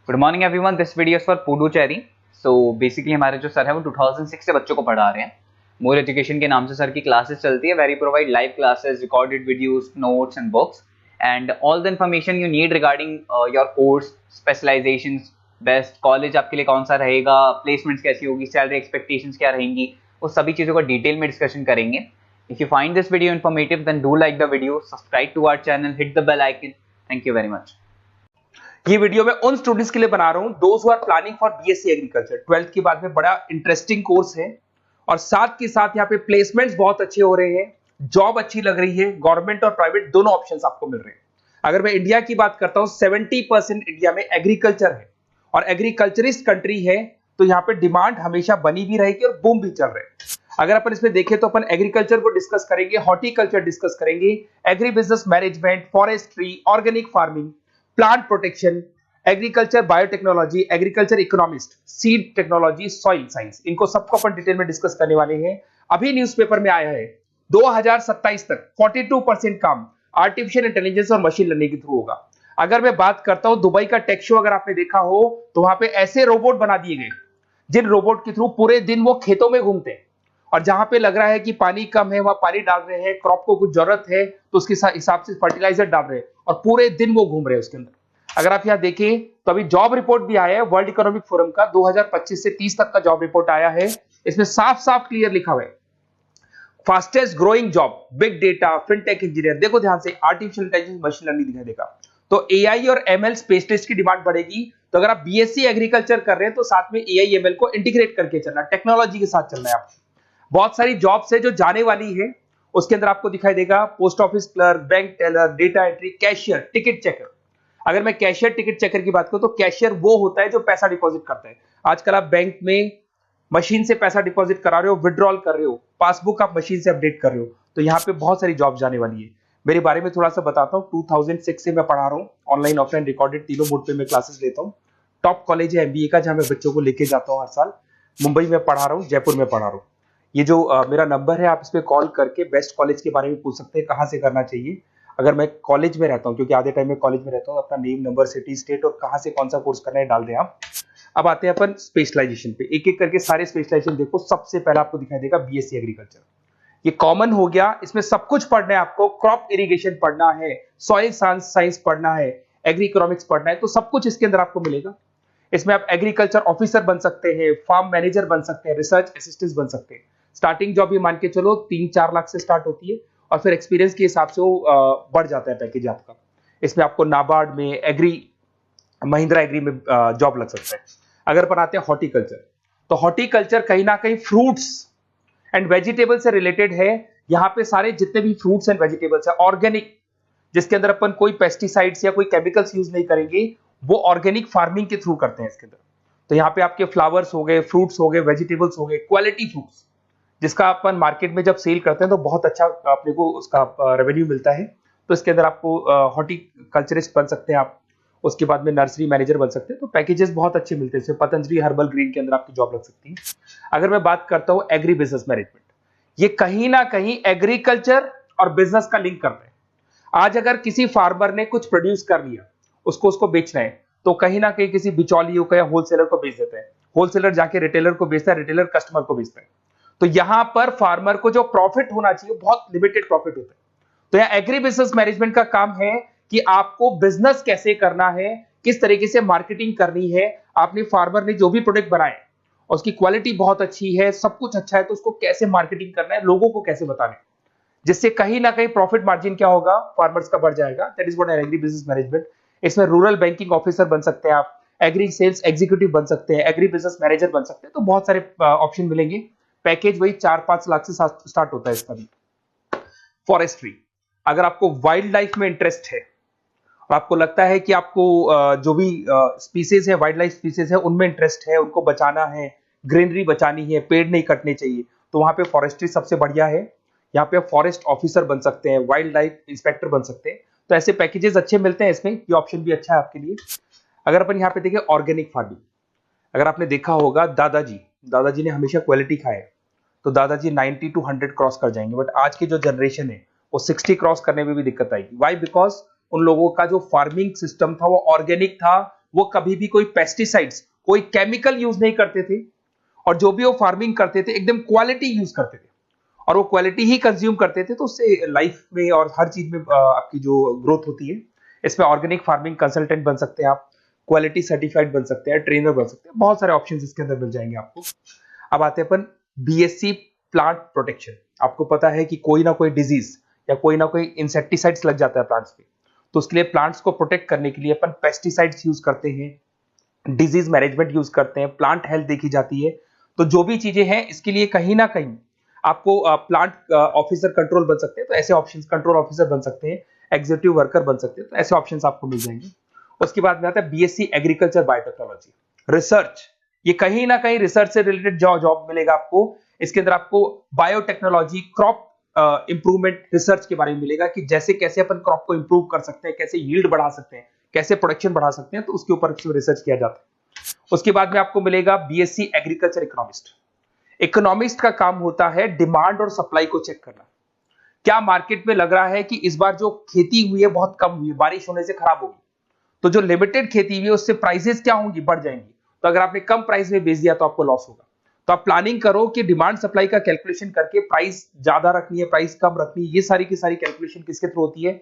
Good morning everyone, this video for Puducherry. So basically हमारे जो sir है वो 2006 से बच्चों को पढ़ा रहे हैं। मोर एजुकेशन के नाम से सर की क्लासेस चलती है, very provide live classes, recorded videos, notes and books and all the information you need regarding your course, specialisations, best college आपके लिए कौन सा रहेगा, प्लेसमेंट्स कैसी होगी, सैलरी एक्सपेक्टेशंस क्या रहेंगी, उस सभी चीज़ों का डिटेल में डिस्कशन करेंगे। If you find this video informative then do like the video, subscribe to our channel, hit the bell icon. Thank you very much. ये वीडियो मैं उन स्टूडेंट्स के लिए बना रहा हूं those who are planning for BSc agriculture. 12th के बाद में बड़ा इंटरेस्टिंग कोर्स है और साथ के साथ यहाँ पे प्लेसमेंट्स बहुत अच्छे हो रहे हैं, जॉब अच्छी लग रही है, गवर्नमेंट और प्राइवेट दोनों ऑप्शंस आपको मिल रहे हैं। अगर मैं इंडिया की बात करता हूं 70% इंडिया में एग्रीकल्चर है और एग्रीकल्चरिस्ट कंट्री है, तो यहाँ पे डिमांड हमेशा बनी भी रहेगी और बूम भी चल रहे हैं। अगर अपन इसमें देखें तो अपन एग्रीकल्चर को डिस्कस करेंगे, हॉर्टिकल्चर डिस्कस करेंगे, agri business management, forestry, organic farming, plant protection, agriculture biotechnology, agriculture economist, seed technology, soil science, इनको सबको अपन डिटेल में डिस्कस करने वाले हैं। अभी न्यूज़पेपर में आया है 2027 तक 42% काम आर्टिफिशियल इंटेलिजेंस और मशीन लर्निंग के थ्रू होगा। अगर मैं बात करता हूं दुबई का टेक शो, अगर आपने देखा हो तो वहां पे ऐसे रोबोट बना दिए गए जिन रोबोट के थ्रू पूरे दिन वो खेतों में घूमते हैं और जहां पे लग रहा है कि पानी कम है वहां पानी डाल रहे हैं, क्रॉप को कुछ जरूरत है तो उसके हिसाब से फर्टिलाइजर डाल रहे हैं और पूरे दिन वो घूम रहे हैं उसके अंदर। अगर आप यहां देखें तो अभी जॉब रिपोर्ट भी आया है वर्ल्ड इकोनॉमिक फोरम का, 2025 से 30 तक का जॉब रिपोर्ट आया है। इसमें साफ साफ क्लियर लिखा हुआ है fastest growing job big data, fintech engineer. देखो ध्यान से, आर्टिफिशियल इंटेलिजेंस, मशीन लर्निंग दिखाई देगा तो एआई और एमएल स्पेशलिस्ट की डिमांड बढ़ेगी। तो अगर आप बीएससी एग्रीकल्चर कर रहे हैं तो साथ में एआई एमएल को इंटीग्रेट करके चलना, टेक्नोलॉजी के साथ चलना है आपको। बहुत सारी जॉब्स है जो जाने वाली है, उसके अंदर आपको दिखाई देगा post office clerk, bank teller, data entry, cashier, ticket checker. अगर मैं कैशियर टिकट चेकर की बात करूं तो कैशियर वो होता है जो पैसा डिपॉजिट करता है। आजकल आप बैंक में मशीन से पैसा डिपॉजिट करा रहे हो, विड्रॉल कर रहे हो, पासबुक आप मशीन से अपडेट कर रहे हो, तो यहाँ पे बहुत सारी जॉब जाने वाली है। मेरे बारे में थोड़ा सा बताता हूँ। 2006 से मैं पढ़ा रहा हूँ, ऑनलाइन ऑफलाइन रिकॉर्डेड तीनों मोड पे मैं क्लासेस लेता हूँ। टॉप कॉलेज है एमबीए का जहां मैं बच्चों को लेके जाता हूँ हर साल। मुंबई में पढ़ा रहा हूँ, जयपुर में पढ़ा रहा हूँ। ये जो मेरा नंबर है, आप इस पे कॉल करके बेस्ट कॉलेज के बारे में पूछ सकते हैं, कहाँ से करना चाहिए। अगर मैं कॉलेज में रहता हूँ, क्योंकि आधे टाइम में कॉलेज में रहता हूँ, अपना नेम, नंबर, सिटी, स्टेट और कहाँ से कौन सा कोर्स करना है डाल दें आप। अब आते हैं अपन स्पेशलाइजेशन पे, एक एक करके सारे स्पेशलाइजेशन देखो। सबसे पहला आपको दिखाई देगा बीएससी एग्रीकल्चर, ये कॉमन हो गया। इसमें सब कुछ पढ़ना है आपको, क्रॉप इरिगेशन पढ़ना है, सॉइल साइंस पढ़ना है, एग्री इकोनॉमिक्स पढ़ना है, तो सब कुछ इसके अंदर आपको मिलेगा। इसमें आप एग्रीकल्चर ऑफिसर बन सकते हैं, फार्म मैनेजर बन सकते हैं, रिसर्च असिस्टेंट बन सकते हैं। स्टार्टिंग जॉब ये मान के चलो 3-4 लाख से स्टार्ट होती है और फिर एक्सपीरियंस के हिसाब से वो बढ़ जाता है पैकेज आपका। इसमें आपको नाबार्ड में, एग्री, महिंद्रा एग्री में जॉब लग सकता है। अगर अपन आते हैं हॉर्टिकल्चर, तो हॉर्टिकल्चर कहीं ना कहीं फ्रूट्स एंड वेजिटेबल से रिलेटेड है। यहाँ पे सारे जितने भी फ्रूट्स एंड वेजिटेबल्स है ऑर्गेनिक, जिसके अंदर अपन कोई पेस्टिसाइड्स या कोई केमिकल्स यूज नहीं करेंगे, वो ऑर्गेनिक फार्मिंग के थ्रू करते हैं इसके अंदर। तो यहाँ पे आपके फ्लावर्स हो गए, फ्रूट्स हो गए, वेजिटेबल्स हो गए, क्वालिटी फ्रूट्स, जिसका अपन मार्केट में जब सेल करते हैं तो बहुत अच्छा अपने को उसका रेवेन्यू मिलता है। तो इसके अंदर आपको हॉर्टिकल्चरिस्ट बन सकते हैं आप, उसके बाद में नर्सरी मैनेजर बन सकते हैं। तो पैकेजेस बहुत अच्छे मिलते हैं। पतंजलि हर्बल ग्रीन के अंदर आपकी जॉब लग सकती है। अगर मैं बात करता हूँ एग्री बिजनेस मैनेजमेंट, ये कहीं ना कहीं एग्रीकल्चर और बिजनेस का लिंक करते हैं। आज अगर किसी फार्मर ने कुछ प्रोड्यूस कर लिया, उसको बेचना है, तो कहीं ना कहीं किसी बिचौलियों को या होलसेलर को बेच देते हैं। होलसेलर जाके रिटेलर को बेचता है, रिटेलर कस्टमर को बेचता है। तो यहां पर फार्मर को जो प्रॉफिट होना चाहिए बहुत लिमिटेड प्रॉफिट होता है। तो यहाँ एग्री बिजनेस मैनेजमेंट का काम है कि आपको बिजनेस कैसे करना है, किस तरीके से मार्केटिंग करनी है। आपने फार्मर ने जो भी प्रोडक्ट बनाए उसकी क्वालिटी बहुत अच्छी है, सब कुछ अच्छा है, तो उसको कैसे मार्केटिंग करना है, लोगों को कैसे बताना है, जिससे कहीं ना कहीं प्रॉफिट मार्जिन क्या होगा, फार्मर्स का बढ़ जाएगा। That is what agri business management. इसमें रूरल बैंकिंग ऑफिसर बन सकते हैं आप, एग्री सेल्स एग्जीक्यूटिव बन सकते हैं, एग्री बिजनेस मैनेजर बन सकते हैं। तो बहुत सारे ऑप्शन मिलेंगे। पैकेज वही 4-5 लाख से स्टार्ट होता है इसका भी। फॉरेस्ट्री, अगर आपको वाइल्ड लाइफ में इंटरेस्ट है और आपको लगता है कि आपको जो भी स्पीसीज है, वाइल्ड लाइफ स्पीसीज है, उनमें इंटरेस्ट है, उनको बचाना है, ग्रीनरी बचानी है, पेड़ नहीं कटने चाहिए, तो वहां पे फॉरेस्ट्री सबसे बढ़िया है। यहाँ पे फॉरेस्ट ऑफिसर बन सकते हैं, वाइल्ड लाइफ इंस्पेक्टर बन सकते हैं। तो ऐसे पैकेजेस अच्छे मिलते हैं इसमें, ये ऑप्शन भी अच्छा है आपके लिए। अगर अपन यहाँ पे देखें ऑर्गेनिक फार्मिंग, अगर आपने देखा होगा दादाजी ने हमेशा क्वालिटी खाया है, तो दादाजी 90 to 100 क्रॉस कर जाएंगे। बट आज की जो जनरेशन है वो 60 क्रॉस करने में भी दिक्कत आएगी। वाई? बिकॉज उन लोगों का जो फार्मिंग सिस्टम था वो ऑर्गेनिक था, वो कभी भी कोई पेस्टिसाइड्स, कोई केमिकल यूज नहीं करते थे, और जो भी वो फार्मिंग करते थे एकदम क्वालिटी यूज करते थे, और वो क्वालिटी ही कंज्यूम करते थे। तो उससे लाइफ में और हर चीज में आपकी जो ग्रोथ होती है, इसमें ऑर्गेनिक फार्मिंग कंसल्टेंट बन सकते हैं आप, क्वालिटी सर्टिफाइड बन सकते हैं, ट्रेनर बन सकते हैं, बहुत सारे ऑप्शंस इसके अंदर मिल जाएंगे आपको। अब आते हैं अपन बीएससी प्लांट प्रोटेक्शन। आपको पता है कि कोई ना कोई डिजीज या कोई ना कोई इंसेक्टिसाइड्स लग जाता है प्लांट्स पे, तो उसके लिए प्लांट्स को प्रोटेक्ट करने के लिए अपन पेस्टिसाइड्स यूज करते हैं, डिजीज मैनेजमेंट यूज करते हैं, प्लांट हेल्थ देखी जाती है। तो जो भी चीजें हैं इसके लिए कहीं ना कहीं आपको प्लांट ऑफिसर कंट्रोल बन सकते हैं, तो ऐसे ऑप्शंस, कंट्रोल ऑफिसर बन सकते हैं, एग्जीक्यूटिव वर्कर बन सकते हैं, तो ऐसे ऑप्शंस आपको मिल जाएंगे। उसके बाद में आता है बीएससी एग्रीकल्चर बायोटेक्नोलॉजी, रिसर्च। ये कहीं ना कहीं रिसर्च से रिलेटेड जॉब मिलेगा आपको। इसके अंदर आपको बायोटेक्नोलॉजी, क्रॉप इंप्रूवमेंट रिसर्च के बारे में मिलेगा कि जैसे कैसे अपन क्रॉप को इंप्रूव कर सकते हैं, कैसे यील्ड बढ़ा सकते हैं, कैसे प्रोडक्शन बढ़ा सकते हैं, तो उसके ऊपर रिसर्च किया जाता है। उसके बाद में आपको मिलेगा बीएससी एग्रीकल्चर इकोनॉमिस्ट। इकोनॉमिस्ट का काम होता है डिमांड और सप्लाई को चेक करना। क्या मार्केट में लग रहा है कि इस बार जो खेती हुई है बहुत कम हुई है, बारिश होने से खराब होगी, तो जो लिमिटेड खेती हुई है उससे प्राइसेस क्या होंगी, बढ़ जाएंगी। तो अगर आपने कम प्राइस में बेच दिया तो आपको लॉस होगा। तो आप प्लानिंग करो कि डिमांड सप्लाई का कैलकुलेशन करके प्राइस ज्यादा रखनी है, प्राइस कम रखनी है। ये सारी की सारी कैलकुलेशन किसके थ्रू होती है?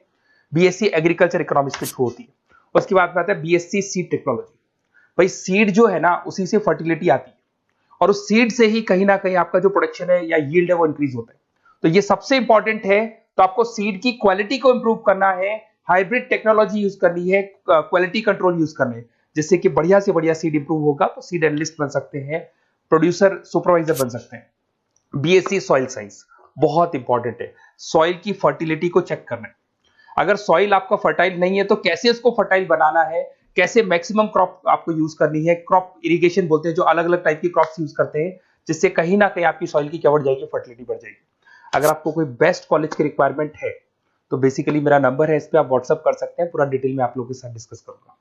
बीएससी एग्रीकल्चर इकोनॉमिक्स के थ्रू होती है। उसके बाद में आता है बीएससी सीड टेक्नोलॉजी। भाई सीड जो है ना, उसी से फर्टिलिटी आती है, और उस सीड से ही कहीं ना कहीं आपका जो प्रोडक्शन है या यील्ड है वो इंक्रीज होता है। तो ये सबसे इंपॉर्टेंट है। तो आपको सीड की क्वालिटी को इंप्रूव करना है, हाइब्रिड टेक्नोलॉजी यूज करनी है, क्वालिटी कंट्रोल यूज करने हैं, जिससे कि बढ़िया से बढ़िया सीड इंप्रूव होगा। तो सीड एनालिस्ट बन सकते हैं, प्रोड्यूसर सुपरवाइजर बन सकते हैं। बीएससी सॉइल साइंस बहुत इंपॉर्टेंट है, सॉइल की फर्टिलिटी को चेक करना है। अगर सॉइल आपका फर्टाइल नहीं है तो कैसे उसको फर्टाइल बनाना है, कैसे मैक्सिमम क्रॉप आपको यूज करनी है। क्रॉप इरिगेशन बोलते हैं, जो अलग अलग टाइप की क्रॉप्स यूज करते हैं, जिससे कहीं ना कहीं आपकी सॉइल की क्या बढ़ जाएगी, फर्टिलिटी बढ़ जाएगी। अगर आपको कोई बेस्ट कॉलेज की रिक्वायरमेंट है तो बेसिकली मेरा नंबर है, इस पर आप व्हाट्सअप कर सकते हैं, पूरा डिटेल में आप लोगों के साथ डिस्कस करूंगा।